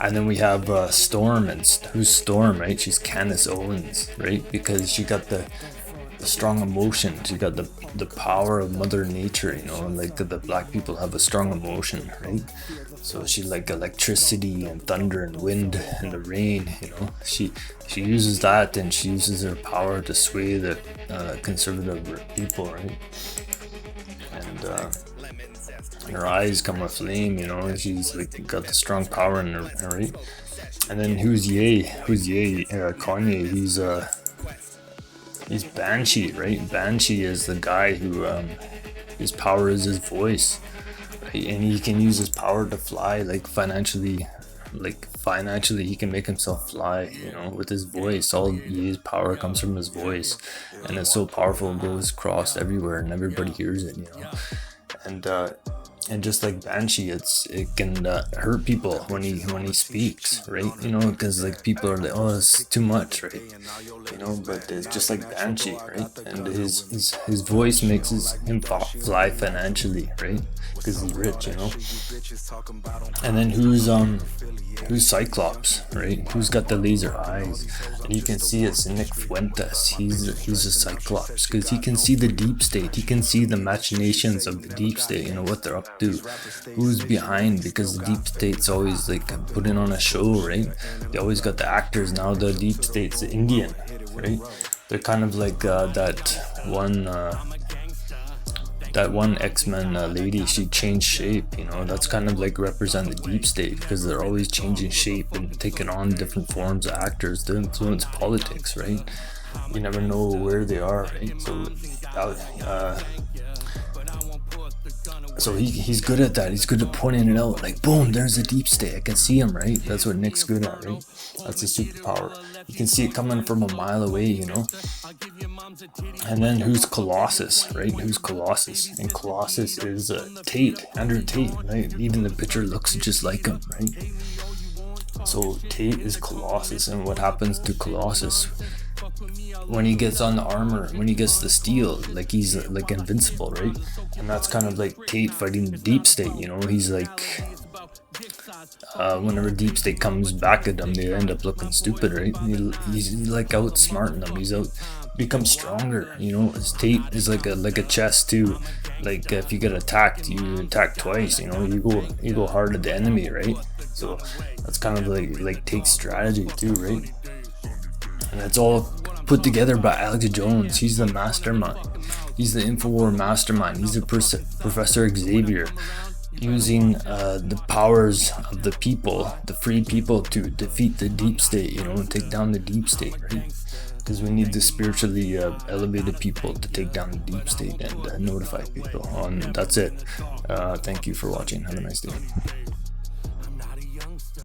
And then we have Storm, and who's Storm, right? She's Candace Owens, right? Because she got the strong emotion. She got the power of Mother Nature, you know, like the black people have a strong emotion, right? So she like electricity and thunder and wind and the rain, you know. She uses that, and she uses her power to sway the conservative people, right? And her eyes come with flame, you know, and she's like got the strong power in her, right? And then who's Ye? Kanye. He's Banshee, right? Banshee is the guy who his power is his voice, right? And he can use his power to fly, like financially he can make himself fly, you know, with his voice. All his power comes from his voice, and it's so powerful, it goes across everywhere and everybody hears it, you know. And just like Banshee, it can hurt people when he speaks, right? You know, because like people are like, oh, it's too much, right? You know, but it's just like Banshee, right? And his voice makes him fly financially, right? Because he's rich, you know. And then who's Cyclops, right? Who's got the laser eyes? And you can see it's Nick Fuentes. He's a Cyclops because he can see the deep state. He can see the machinations of the deep state, you know, what they're up to, who's behind, because the deep state's always like putting on a show, right? They always got the actors. Now the deep state's Indian, right? They're kind of like that one X-Men lady, she changed shape, you know. That's kind of like represent the deep state, because they're always changing shape and taking on different forms of actors to influence politics, right? You never know where they are, right? So he's good at that. He's good at pointing it out, like, boom, there's a deep state, I can see him, right? That's what Nick's good at, right? That's a superpower. You can see it coming from a mile away, you know. And then who's Colossus, right? Who's Colossus? And Colossus is Andrew Tate, right? Even the picture looks just like him, right? So Tate is Colossus, and what happens to Colossus when he gets on the armor, when he gets the steel, like he's like invincible, right? And that's kind of like Tate fighting the deep state, you know. He's like, whenever deep state comes back at them, they end up looking stupid, right? He's like outsmarting them. He's out, becomes stronger, you know. His Tate is like a chess too. Like if you get attacked, you attack twice, you know. You go hard at the enemy, right? So that's kind of like Tate's strategy too, right? And it's all put together by Alex Jones. He's the mastermind. He's the Infowar mastermind. He's the Professor Xavier, using the powers of the people, the free people, to defeat the deep state, you know, and take down the deep state, right? Because we need the spiritually elevated people to take down the deep state and notify people. And that's it. Thank you for watching. Have a nice day.